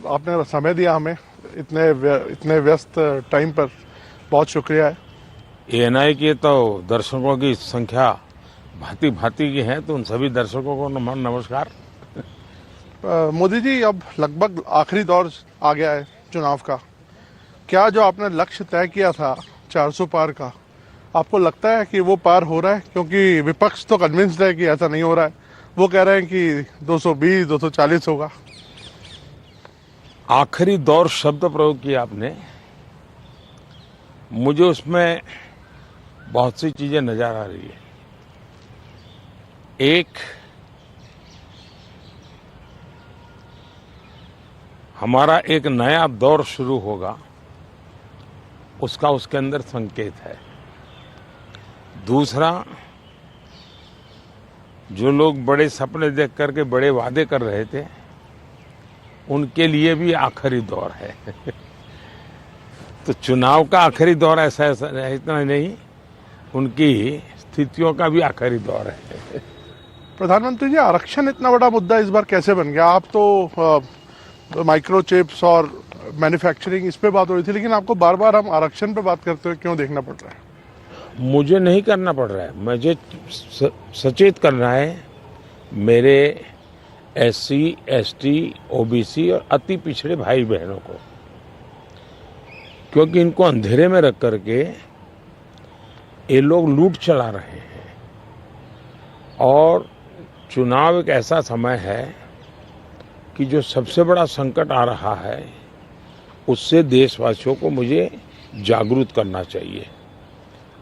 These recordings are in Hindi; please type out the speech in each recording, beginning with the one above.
आपने समय दिया हमें इतने व्यस्त टाइम पर, बहुत शुक्रिया है। एएनआई के तो दर्शकों की संख्या भांति भांति की है, तो उन सभी दर्शकों को नमस्कार। मोदी जी, अब लगभग आखिरी दौर आ गया है चुनाव का। क्या जो आपने लक्ष्य तय किया था 400 पार का, आपको लगता है कि वो पार हो रहा है? क्योंकि विपक्ष तो कन्विंस्ड है कि ऐसा नहीं हो रहा है। वो कह रहे हैं कि 220 240 होगा। आखिरी दौर शब्द प्रयोग किया आपने, मुझे उसमें बहुत सी चीजें नजर आ रही है। एक, हमारा एक नया दौर शुरू होगा, उसका उसके अंदर संकेत है। दूसरा, जो लोग बड़े सपने देख करके बड़े वादे कर रहे थे, उनके लिए भी आखिरी दौर है। तो चुनाव का आखिरी दौर ऐसा इतना नहीं, उनकी स्थितियों का भी आखिरी दौर है। प्रधानमंत्री जी, आरक्षण इतना बड़ा मुद्दा इस बार कैसे बन गया? आप तो माइक्रो चिप्स और मैन्युफैक्चरिंग, इस पे बात हो रही थी, लेकिन आपको बार बार हम आरक्षण पे बात करते हुए क्यों देखना पड़ रहा है? मुझे नहीं करना पड़ रहा है, मुझे सचेत करना है मेरे एससी, एसटी, ओबीसी और अति पिछड़े भाई बहनों को, क्योंकि इनको अंधेरे में रख करके ये लोग लूट चला रहे हैं। और चुनाव एक ऐसा समय है कि जो सबसे बड़ा संकट आ रहा है, उससे देशवासियों को मुझे जागरूक करना चाहिए।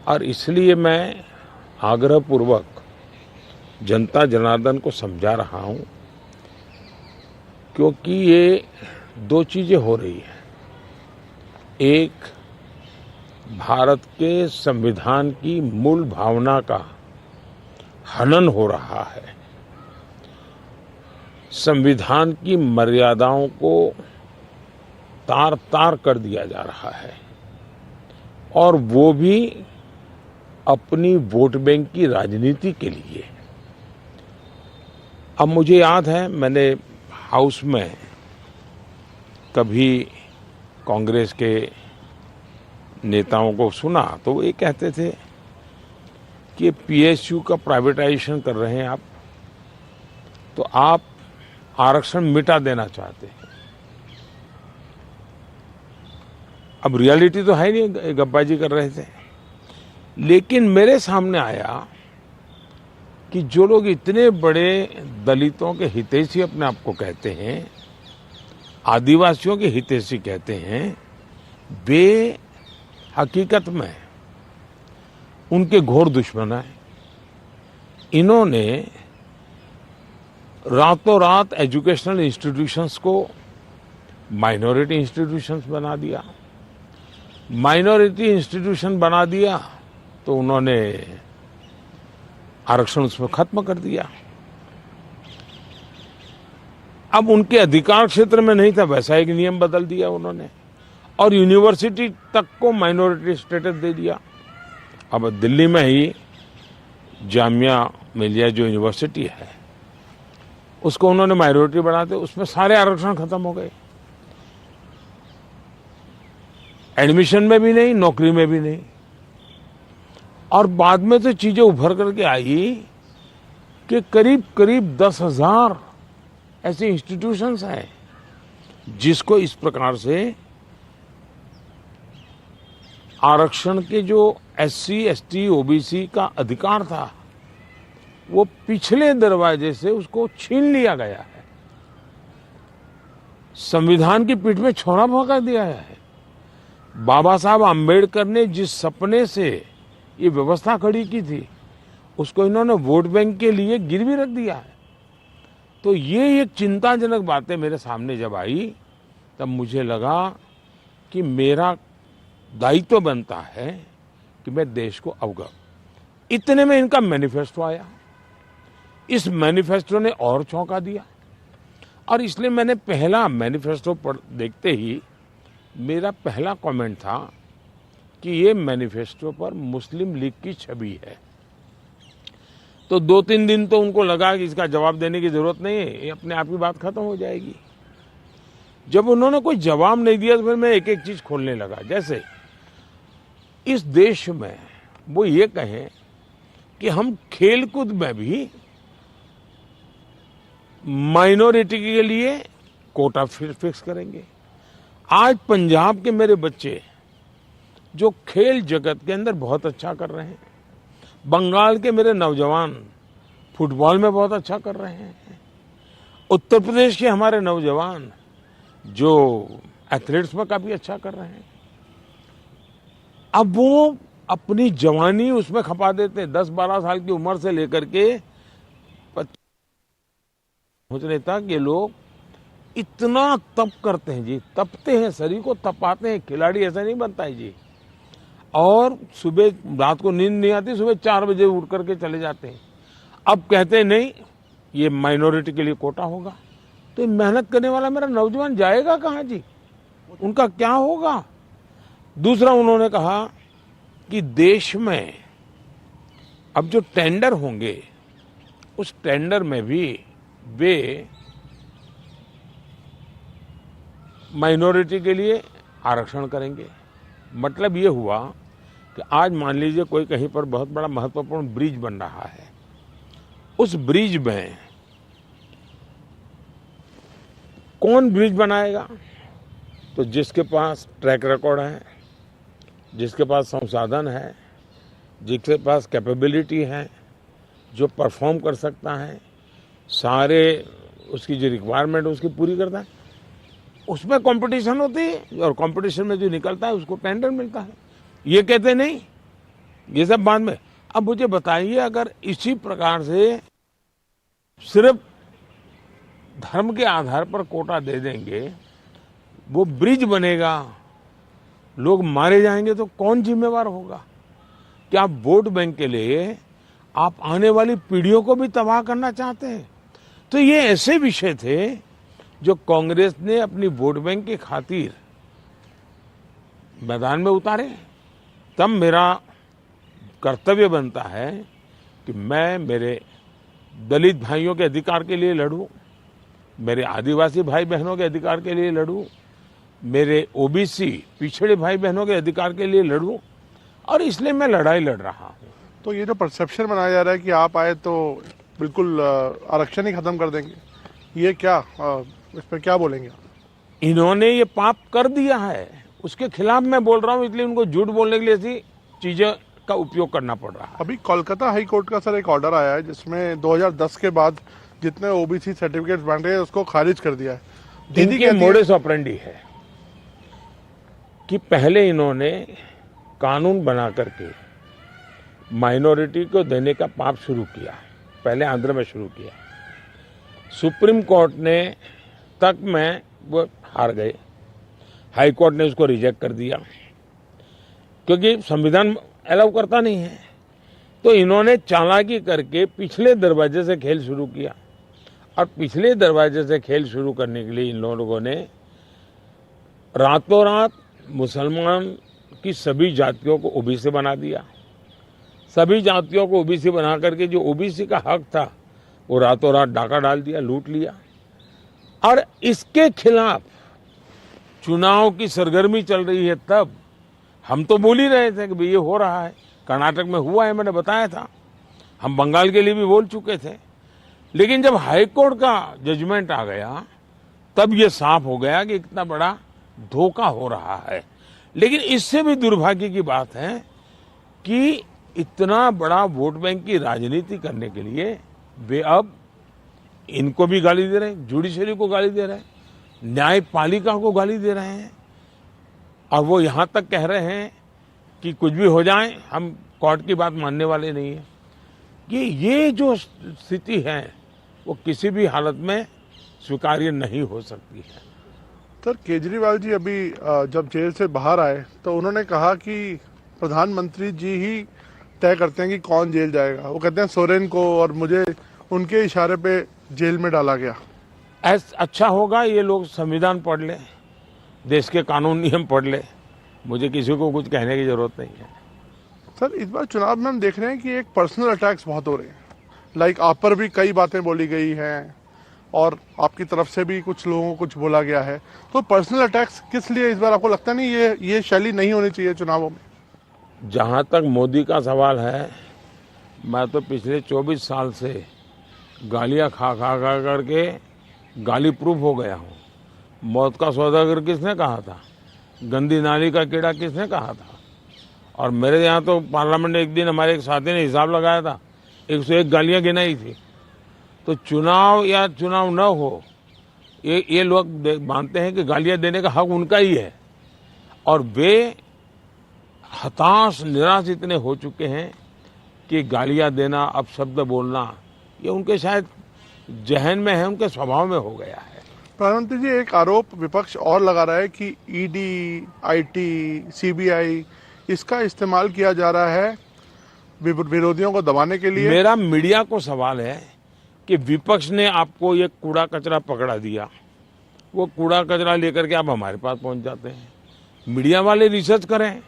और इसलिए मैं आग्रहपूर्वक जनता जनार्दन को समझा रहा हूं, क्योंकि ये दो चीजें हो रही हैं। एक, भारत के संविधान की मूल भावना का हनन हो रहा है, संविधान की मर्यादाओं को तार तार कर दिया जा रहा है, और वो भी अपनी वोट बैंक की राजनीति के लिए। अब मुझे याद है, मैंने हाउस में कभी कांग्रेस के नेताओं को सुना, तो वो ये कहते थे कि पीएसयू का प्राइवेटाइजेशन कर रहे हैं आप, तो आप आरक्षण मिटा देना चाहते हैं। अब रियलिटी तो है नहीं, गप्पाजी कर रहे थे। लेकिन मेरे सामने आया कि जो लोग इतने बड़े दलितों के हितैषी अपने आप को कहते हैं, आदिवासियों के हितैषी कहते हैं, वे हकीकत में उनके घोर दुश्मन हैं। इन्होंने रातों रात एजुकेशनल इंस्टीट्यूशंस को माइनॉरिटी इंस्टीट्यूशंस बना दिया। माइनॉरिटी इंस्टीट्यूशन बना दिया तो उन्होंने आरक्षण उसमें खत्म कर दिया। अब उनके अधिकार क्षेत्र में नहीं था, वैसा एक नियम बदल दिया उन्होंने, और यूनिवर्सिटी तक को माइनॉरिटी स्टेटस दे दिया। अब दिल्ली में ही जामिया मिलिया जो यूनिवर्सिटी है, उसको उन्होंने माइनॉरिटी बना दिया, उसमें सारे आरक्षण खत्म हो गए। एडमिशन में भी नहीं, नौकरी में भी नहीं। और बाद में तो चीजें उभर करके आई कि करीब करीब 10,000 ऐसे इंस्टीट्यूशंस हैं जिसको इस प्रकार से आरक्षण के जो एससी, एसटी, ओबीसी का अधिकार था, वो पिछले दरवाजे से उसको छीन लिया गया है, संविधान की पीठ में छोड़ा भोंका दिया है। बाबा साहब आम्बेडकर ने जिस सपने से ये व्यवस्था खड़ी की थी, उसको इन्होंने वोट बैंक के लिए गिरवी रख दिया है। तो ये एक चिंताजनक बातें मेरे सामने जब आई, तब मुझे लगा कि मेरा दायित्व बनता है कि मैं देश को अवगत। इतने में इनका मैनिफेस्टो आया। इस मैनिफेस्टो ने और चौंका दिया, और इसलिए मैंने पहला मैनिफेस्टो देखते ही मेरा पहला कमेंट था कि ये मैनिफेस्टो पर मुस्लिम लीग की छवि है। तो 2-3 दिन तो उनको लगा कि इसका जवाब देने की जरूरत नहीं है, ये अपने आप ही बात खत्म हो जाएगी। जब उन्होंने कोई जवाब नहीं दिया तो फिर मैं एक एक चीज खोलने लगा। जैसे इस देश में वो ये कहें कि हम खेलकूद में भी माइनॉरिटी के लिए कोटा फिक्स करेंगे। आज पंजाब के मेरे बच्चे जो खेल जगत के अंदर बहुत अच्छा कर रहे हैं, बंगाल के मेरे नौजवान फुटबॉल में बहुत अच्छा कर रहे हैं, उत्तर प्रदेश के हमारे नौजवान जो एथलेट्स में काफी अच्छा कर रहे हैं, अब वो अपनी जवानी उसमें खपा देते हैं। 10-12 साल की उम्र से लेकर के सोचने तक ये लोग इतना तप करते हैं जी, तपते हैं, शरीर को तपाते हैं। खिलाड़ी ऐसा नहीं बनता है जी। और सुबह रात को नींद नहीं आती, सुबह 4 बजे उठ करके चले जाते हैं। अब कहते हैं नहीं ये माइनॉरिटी के लिए कोटा होगा, तो मेहनत करने वाला मेरा नौजवान जाएगा कहाँ जी, उनका क्या होगा। दूसरा उन्होंने कहा कि देश में अब जो टेंडर होंगे उस टेंडर में भी वे माइनॉरिटी के लिए आरक्षण करेंगे। मतलब ये हुआ कि आज मान लीजिए कोई कहीं पर बहुत बड़ा महत्वपूर्ण ब्रिज बन रहा है, उस ब्रिज में कौन ब्रिज बनाएगा, तो जिसके पास ट्रैक रिकॉर्ड है, जिसके पास संसाधन है, जिसके पास कैपेबिलिटी है, जो परफॉर्म कर सकता है, सारे उसकी जो रिक्वायरमेंट उसकी पूरी करता है, उसमें कंपटीशन होती है और कंपटीशन में जो निकलता है उसको टेंडर मिलता है। ये कहते नहीं, ये सब बाद में। अब मुझे बताइए, अगर इसी प्रकार से सिर्फ धर्म के आधार पर कोटा दे देंगे, वो ब्रिज बनेगा, लोग मारे जाएंगे, तो कौन जिम्मेवार होगा। क्या आप वोट बैंक के लिए आप आने वाली पीढ़ियों को भी तबाह करना चाहते हैं। तो ये ऐसे विषय थे जो कांग्रेस ने अपनी वोट बैंक की खातिर मैदान में उतारे। तब मेरा कर्तव्य बनता है कि मैं मेरे दलित भाइयों के अधिकार के लिए लड़ूं, मेरे आदिवासी भाई बहनों के अधिकार के लिए लड़ूं, मेरे ओबीसी पिछड़े भाई बहनों के अधिकार के लिए लड़ूं, और इसलिए मैं लड़ाई लड़ रहा हूं। तो ये जो परसेप्शन बनाया जा रहा है कि आप आए तो बिल्कुल आरक्षण ही खत्म कर देंगे, ये क्या, इस पर क्या बोलेंगे। इन्होंने ये पाप कर दिया है, उसके खिलाफ मैं बोल रहा हूं, इसलिए उनको झूठ बोलने के लिए ऐसी चीजें का उपयोग करना पड़ रहा है। अभी कोलकाता हाई कोर्ट का सर एक ऑर्डर आया है जिसमें 2010 के बाद जितने ओबीसी सर्टिफिकेट्स बन रहे हैं उसको खारिज कर दिया है। इनके मोडस ऑपरेंडी है कि पहले इन्होंने कानून बना करके माइनॉरिटी को देने का पाप शुरू किया, पहले आंध्र में शुरू किया। सुप्रीम कोर्ट ने तक में वो हार गए, हाई कोर्ट ने उसको रिजेक्ट कर दिया क्योंकि संविधान अलाउ करता नहीं है। तो इन्होंने चालाकी करके पिछले दरवाजे से खेल शुरू किया, और पिछले दरवाजे से खेल शुरू करने के लिए इन लोगों ने रातों रात मुसलमान की सभी जातियों को ओबीसी बना दिया। सभी जातियों को ओबीसी बना करके जो ओबीसी का हक था वो रातों रात डाका डाल दिया, लूट लिया। और इसके खिलाफ चुनाव की सरगर्मी चल रही है। तब हम तो बोल ही रहे थे कि भाई ये हो रहा है, कर्नाटक में हुआ है, मैंने बताया था, हम बंगाल के लिए भी बोल चुके थे। लेकिन जब हाई कोर्ट का जजमेंट आ गया तब ये साफ हो गया कि इतना बड़ा धोखा हो रहा है। लेकिन इससे भी दुर्भाग्य की बात है कि इतना बड़ा वोट बैंक की राजनीति करने के लिए वे अब इनको भी गाली दे रहे हैं, जुडिशरी को गाली दे रहे हैं, न्यायपालिका को गाली दे रहे हैं, और वो यहां तक कह रहे हैं कि कुछ भी हो जाए हम कोर्ट की बात मानने वाले नहीं है। कि ये जो स्थिति है वो किसी भी हालत में स्वीकार्य नहीं हो सकती है। सर, केजरीवाल जी अभी जब जेल से बाहर आए तो उन्होंने कहा कि प्रधानमंत्री जी ही तय करते हैं कि कौन जेल जाएगा। वो कहते हैं सोरेन को और मुझे उनके इशारे पे जेल में डाला गया। अच्छा होगा ये लोग संविधान पढ़ ले, देश के कानून नियम पढ़ ले, मुझे किसी को कुछ कहने की जरूरत नहीं है। सर, इस बार चुनाव में हम देख रहे हैं कि एक पर्सनल अटैक्स बहुत हो रहे हैं। लाइक आप पर भी कई बातें बोली गई हैं, और आपकी तरफ से भी कुछ लोगों को कुछ बोला गया है, तो पर्सनल अटैक्स किस लिए इस बार आपको लगता नहीं ये शैली नहीं होनी चाहिए चुनावों में? जहां तक मोदी का सवाल है, मैं तो पिछले 24 साल से गालियां खा खा खा करके गाली प्रूफ हो गया हूं। मौत का सौदागर किसने कहा था? गंदी नाली का कीड़ा किसने कहा था? और मेरे यहाँ तो पार्लियामेंट में एक दिन हमारे एक साथी ने हिसाब लगाया था, 101 गालियां गिनाई थी। तो चुनाव या चुनाव न हो, ये लोग मानते हैं कि गालियां देने का हक उनका ही है, और वे हताश निराश इतने हो चुके हैं कि गालियां देना, अपशब्द बोलना, ये उनके शायद जहन में है, उनके स्वभाव में हो गया है। प्रधानमंत्री जी, एक आरोप विपक्ष और लगा रहा है कि ईडी, आईटी, सीबीआई इसका इस्तेमाल किया जा रहा है विरोधियों को दबाने के लिए। मेरा मीडिया को सवाल है कि विपक्ष ने आपको ये कूड़ा कचरा पकड़ा दिया, वो कूड़ा कचरा लेकर के आप हमारे पास पहुंच जाते हैं। मीडिया वाले रिसर्च करें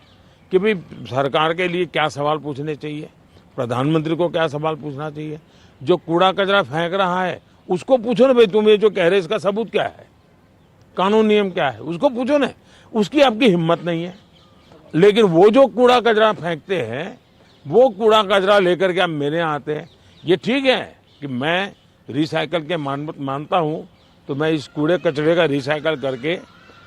कि भाई सरकार के लिए क्या सवाल पूछने चाहिए, प्रधानमंत्री को क्या सवाल पूछना चाहिए। जो कूड़ा कचरा फेंक रहा है उसको पूछो ना, भाई तुम ये जो कह रहे इसका सबूत क्या है, कानून नियम क्या है, उसको पूछो ना। उसकी आपकी हिम्मत नहीं है। लेकिन वो जो कूड़ा कचरा फेंकते हैं, वो कूड़ा कचरा लेकर के आप मेरे यहाँ आते हैं। ये ठीक है कि मैं रिसाइकल के मानता हूँ, तो मैं इस कूड़े कचरे का रिसाइकल करके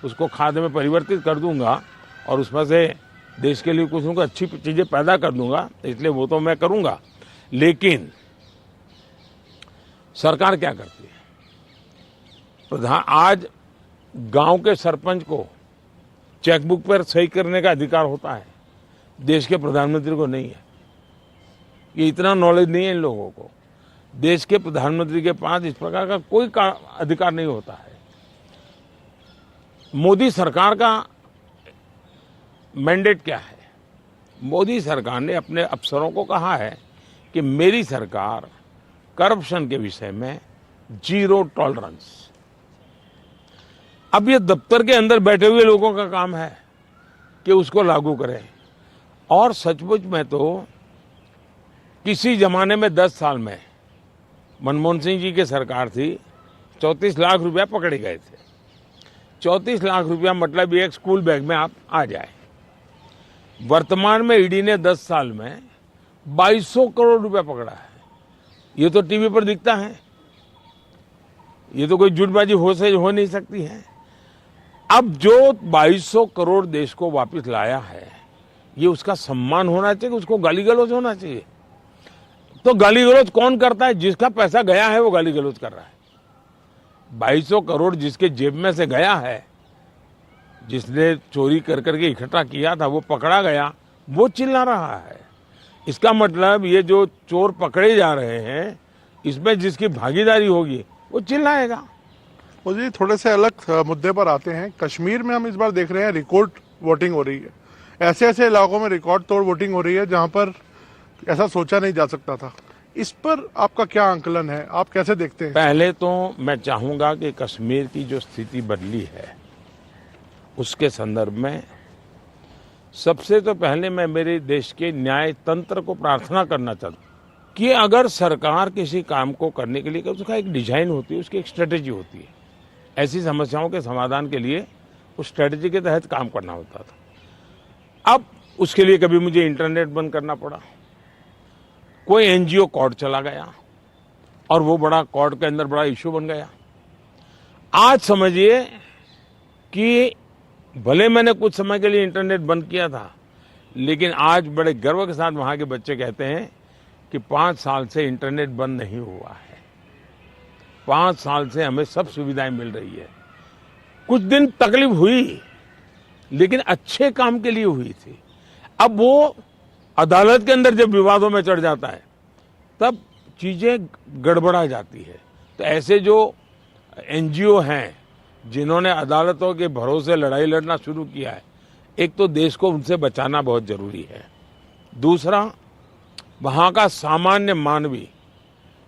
उसको खाद में परिवर्तित कर दूंगा और उसमें से देश के लिए कुछ अच्छी चीज़ें पैदा कर दूंगा, इसलिए वो तो मैं करूंगा। लेकिन सरकार क्या करती है? आज गांव के सरपंच को चेकबुक पर सही करने का अधिकार होता है, देश के प्रधानमंत्री को नहीं है। ये इतना नॉलेज नहीं है इन लोगों को। देश के प्रधानमंत्री के पास इस प्रकार का कोई अधिकार नहीं होता है। मोदी सरकार का मैंडेट क्या है? मोदी सरकार ने अपने अफसरों को कहा है कि मेरी सरकार करप्शन के विषय में जीरो टॉलरेंस। अब ये दफ्तर के अंदर बैठे हुए लोगों का काम है कि उसको लागू करें। और सचमुच में तो किसी जमाने में 10 साल में मनमोहन सिंह जी की सरकार थी, 34 लाख रुपया पकड़े गए थे। 34 लाख रुपया मतलब एक स्कूल बैग में आप आ जाए। वर्तमान में ईडी ने 10 साल में 2200 करोड़ रुपया पकड़ा है। ये तो टीवी पर दिखता है, ये तो कोई झूठबाजी हो नहीं सकती है। अब जो 2200 करोड़ देश को वापस लाया है, ये उसका सम्मान होना चाहिए, उसको गाली गलौज होना चाहिए। तो गाली गलौज कौन करता है? जिसका पैसा गया है वो गाली गलौज कर रहा है। 2200 करोड़ जिसके जेब में से गया है, जिसने चोरी कर करके इकट्ठा किया था, वो पकड़ा गया, वो चिल्ला रहा है। इसका मतलब ये जो चोर पकड़े जा रहे हैं, इसमें जिसकी भागीदारी होगी वो चिल्लाएगा। मुझे थोड़े से अलग मुद्दे पर आते हैं। कश्मीर में हम इस बार देख रहे हैं रिकॉर्ड वोटिंग हो रही है। ऐसे ऐसे इलाकों में रिकॉर्ड तोड़ वोटिंग हो रही है जहां पर ऐसा सोचा नहीं जा सकता था। इस पर आपका क्या आंकलन है, आप कैसे देखते हैं? पहले तो मैं चाहूंगा कि कश्मीर की जो स्थिति बदली है उसके संदर्भ में सबसे तो पहले मैं मेरे देश के न्याय तंत्र को प्रार्थना करना चाहता हूं कि अगर सरकार किसी काम को करने के लिए, उसका एक डिजाइन होती है, उसकी एक स्ट्रेटेजी होती है। ऐसी समस्याओं के समाधान के लिए उस स्ट्रेटेजी के तहत काम करना होता था। अब उसके लिए कभी मुझे इंटरनेट बंद करना पड़ा, कोई एनजीओ कोर्ट चला गया और वो बड़ा कोर्ट के अंदर बड़ा इश्यू बन गया। आज समझिए कि भले मैंने कुछ समय के लिए इंटरनेट बंद किया था, लेकिन आज बड़े गर्व के साथ वहां के बच्चे कहते हैं कि 5 साल से इंटरनेट बंद नहीं हुआ है, 5 साल से हमें सब सुविधाएं मिल रही है। कुछ दिन तकलीफ हुई, लेकिन अच्छे काम के लिए हुई थी। अब वो अदालत के अंदर जब विवादों में चढ़ जाता है, तब चीजें गड़बड़ा जाती है। तो ऐसे जो एनजीओ हैं जिन्होंने अदालतों के भरोसे लड़ाई लड़ना शुरू किया है, एक तो देश को उनसे बचाना बहुत जरूरी है। दूसरा, वहां का सामान्य मानवी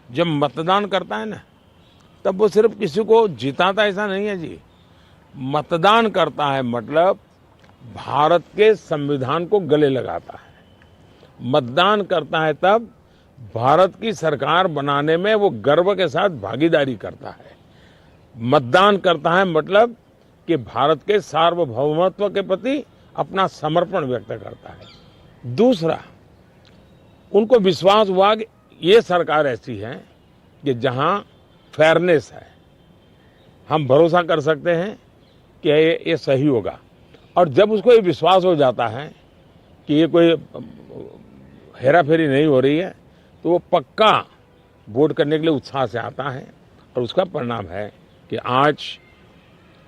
जब मतदान करता है ना, तब वो सिर्फ किसी को जिताता ऐसा नहीं है जी। मतदान करता है मतलब भारत के संविधान को गले लगाता है। मतदान करता है तब भारत की सरकार बनाने में वो गर्व के साथ भागीदारी करता है। मतदान करता है मतलब कि भारत के सार्वभौमत्व के प्रति अपना समर्पण व्यक्त करता है। दूसरा, उनको विश्वास हुआ कि ये सरकार ऐसी है कि जहां फेयरनेस है, हम भरोसा कर सकते हैं कि ये सही होगा। और जब उसको ये विश्वास हो जाता है कि ये कोई हेरा फेरी नहीं हो रही है, तो वो पक्का वोट करने के लिए उत्साह से आता है। और उसका परिणाम है कि आज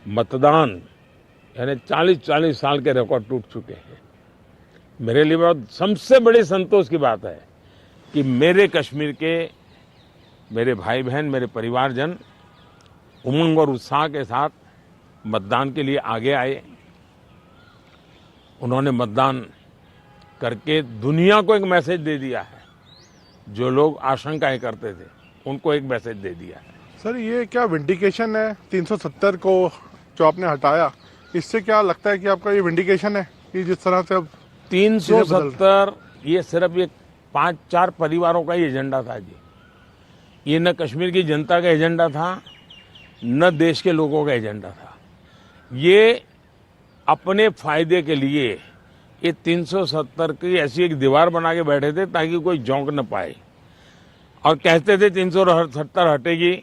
मतदान यानी 40-40 साल के रिकॉर्ड टूट चुके हैं। मेरे लिए बहुत सबसे बड़ी संतोष की बात है कि मेरे कश्मीर के मेरे भाई बहन, मेरे परिवारजन उमंग और उत्साह के साथ मतदान के लिए आगे आए। उन्होंने मतदान करके दुनिया को एक मैसेज दे दिया है। जो लोग आशंकाएं करते थे उनको एक मैसेज दे दिया है। सर, ये क्या विंडिकेशन है 370 को जो आपने हटाया, इससे क्या लगता है कि आपका ये विंडिकेशन है कि जिस तरह से अब 370 ये सिर्फ एक 5-4 परिवारों का ही एजेंडा था जी। ये न कश्मीर की जनता का एजेंडा था, न देश के लोगों का एजेंडा था। ये अपने फायदे के लिए ये 370 की ऐसी एक दीवार बना के बैठे थे ताकि कोई झोंक न पाए। और कहते थे 370 हटेगी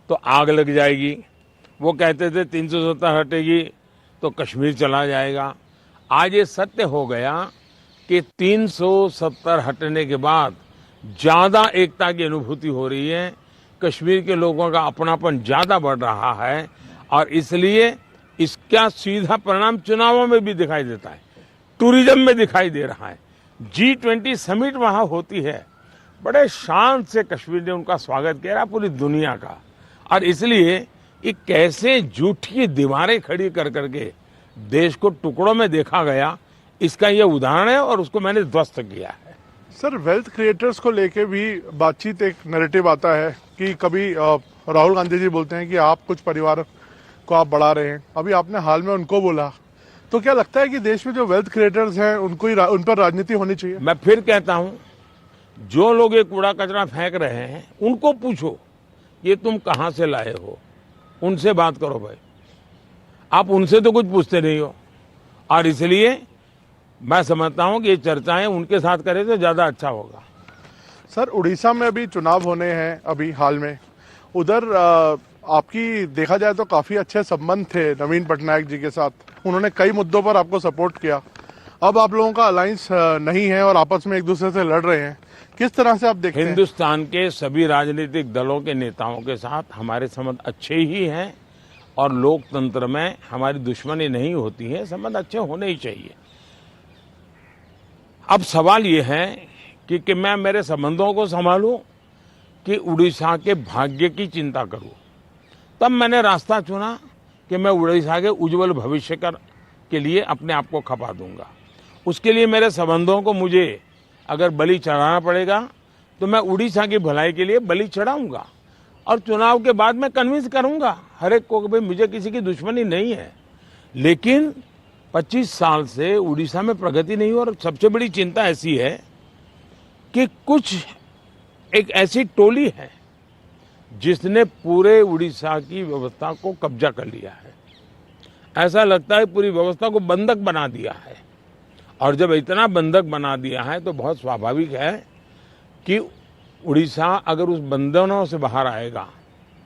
तो आग लग जाएगी। वो कहते थे 370 हटेगी तो कश्मीर चला जाएगा। आज ये सत्य हो गया कि 370 हटने के बाद ज्यादा एकता की अनुभूति हो रही है। कश्मीर के लोगों का अपनापन ज्यादा बढ़ रहा है और इसलिए इसका सीधा परिणाम चुनावों में भी दिखाई देता है, टूरिज्म में दिखाई दे रहा है। G20 समिट वहां होती है, बड़े शान से कश्मीर ने उनका स्वागत किया पूरी दुनिया का। और इसलिए ये कैसे झूठी दीवारें खड़ी कर करके देश को टुकड़ों में देखा गया, इसका ये उदाहरण है और उसको मैंने ध्वस्त किया है। सर, वेल्थ क्रिएटर्स को लेके भी बातचीत, एक नैरेटिव आता है कि कभी राहुल गांधी जी बोलते हैं कि आप कुछ परिवार को आप बढ़ा रहे हैं, अभी आपने हाल में उनको बोला। तो क्या लगता है कि देश में जो वेल्थ क्रिएटर्स हैं उनको ही उन पर राजनीति होनी चाहिए? मैं फिर कहता हूं, जो लोग ये कूड़ा कचरा फेंक रहे हैं उनको पूछो ये तुम कहां से लाए हो, उनसे बात करो भाई। आप उनसे तो कुछ पूछते नहीं हो। और इसलिए मैं समझता हूं कि ये चर्चाएं उनके साथ करें तो ज्यादा अच्छा होगा। सर, उड़ीसा में अभी चुनाव होने हैं अभी हाल में, उधर आपकी देखा जाए तो काफी अच्छे संबंध थे नवीन पटनायक जी के साथ, उन्होंने कई मुद्दों पर आपको सपोर्ट किया। अब आप लोगों का अलायंस नहीं है और आपस में एक दूसरे से लड़ रहे हैं, किस तरह से आप देखते हैं? हिंदुस्तान के सभी राजनीतिक दलों के नेताओं के साथ हमारे संबंध अच्छे ही हैं और लोकतंत्र में हमारी दुश्मनी नहीं होती है, संबंध अच्छे होने ही चाहिए। अब सवाल ये है कि मैं मेरे संबंधों को संभालूं कि उड़ीसा के भाग्य की चिंता करूं। तब मैंने रास्ता चुना कि मैं उड़ीसा के उज्जवल भविष्य के लिए अपने आप को खपा दूंगा। उसके लिए मेरे संबंधों को मुझे अगर बलि चढ़ाना पड़ेगा तो मैं उड़ीसा की भलाई के लिए बलि चढ़ाऊंगा। और चुनाव के बाद मैं कन्विंस करूंगा हर एक को कि भाई मुझे किसी की दुश्मनी नहीं है, लेकिन 25 साल से उड़ीसा में प्रगति नहीं हो। और सबसे बड़ी चिंता ऐसी है कि कुछ एक ऐसी टोली है जिसने पूरे उड़ीसा की व्यवस्था को कब्जा कर लिया है। ऐसा लगता है पूरी व्यवस्था को बंधक बना दिया है। और जब इतना बंधक बना दिया है तो बहुत स्वाभाविक है कि उड़ीसा अगर उस बंधनों से बाहर आएगा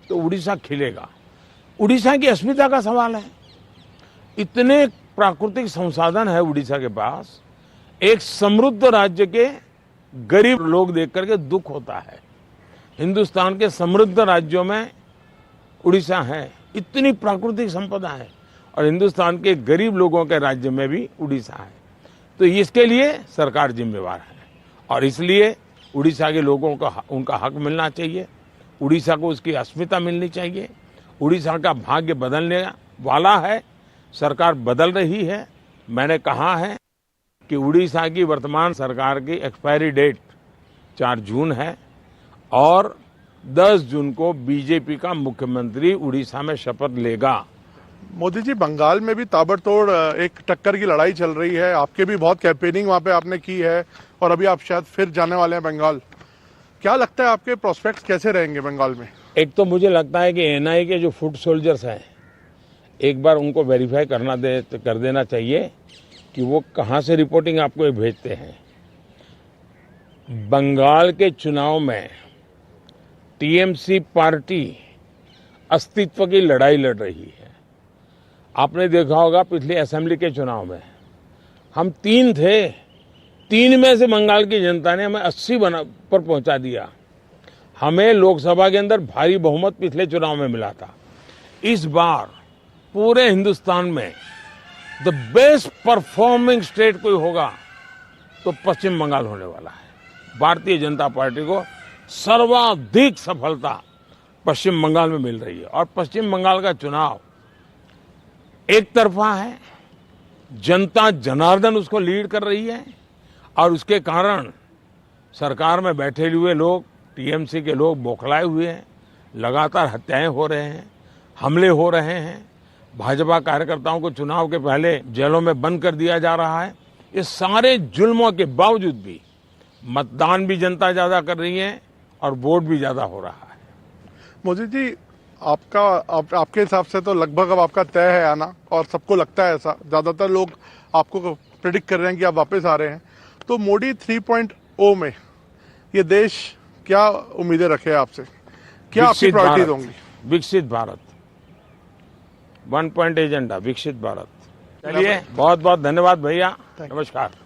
तो उड़ीसा खिलेगा। उड़ीसा की अस्मिता का सवाल है। इतने प्राकृतिक संसाधन है उड़ीसा के पास, एक समृद्ध राज्य के गरीब लोग देख करके दुख होता है। हिंदुस्तान के समृद्ध राज्यों में उड़ीसा है, इतनी प्राकृतिक संपदा है, और हिंदुस्तान के गरीब लोगों के राज्य में भी उड़ीसा है। तो इसके लिए सरकार जिम्मेवार है और इसलिए उड़ीसा के लोगों को उनका हक मिलना चाहिए, उड़ीसा को उसकी अस्मिता मिलनी चाहिए। उड़ीसा का भाग्य बदलने वाला है, सरकार बदल रही है। मैंने कहा है कि उड़ीसा की वर्तमान सरकार की एक्सपायरी डेट 4 जून है और 10 जून को बीजेपी का मुख्यमंत्री उड़ीसा में शपथ लेगा। मोदी जी, बंगाल में भी ताबड़तोड़ एक टक्कर की लड़ाई चल रही है, आपके भी बहुत कैंपेनिंग वहां पे आपने की है और अभी आप शायद फिर जाने वाले हैं बंगाल। क्या लगता है आपके प्रोस्पेक्ट्स कैसे रहेंगे बंगाल में? एक तो मुझे लगता है कि एनआई के जो फुट सोल्जर्स हैं, एक बार उनको वेरीफाई कर देना चाहिए कि वो कहाँ से रिपोर्टिंग आपको ये भेजते हैं। बंगाल के चुनाव में टीएमसी पार्टी अस्तित्व की लड़ाई लड़ रही है। आपने देखा होगा पिछले असेंबली के चुनाव में हम 3 थे, 3 में से बंगाल की जनता ने हमें 80 पर पहुंचा दिया। हमें लोकसभा के अंदर भारी बहुमत पिछले चुनाव में मिला था। इस बार पूरे हिंदुस्तान में द बेस्ट परफॉर्मिंग स्टेट कोई होगा तो पश्चिम बंगाल होने वाला है। भारतीय जनता पार्टी को सर्वाधिक सफलता पश्चिम बंगाल में मिल रही है और पश्चिम बंगाल का चुनाव एक तरफा है, जनता जनार्दन उसको लीड कर रही है और उसके कारण सरकार में बैठे हुए लोग, टीएमसी के लोग बौखलाए हुए हैं। लगातार हत्याएं हो रहे हैं, हमले हो रहे हैं, भाजपा कार्यकर्ताओं को चुनाव के पहले जेलों में बंद कर दिया जा रहा है। इस सारे जुल्मों के बावजूद भी मतदान भी जनता ज्यादा कर रही है और वोट भी ज्यादा हो रहा है। मोदी जी, आपके हिसाब से तो लगभग अब आपका तय है आना, और सबको लगता है ऐसा, ज्यादातर लोग आपको प्रेडिक्ट कर रहे हैं कि आप वापस आ रहे हैं। तो मोदी 3.0 में ये देश क्या उम्मीदें रखे आपसे, क्या आपकी प्रायोरिटीज होंगी? विकसित भारत, 1 पॉइंट एजेंडा, विकसित भारत। चलिए, बहुत बहुत धन्यवाद भैया, नमस्कार।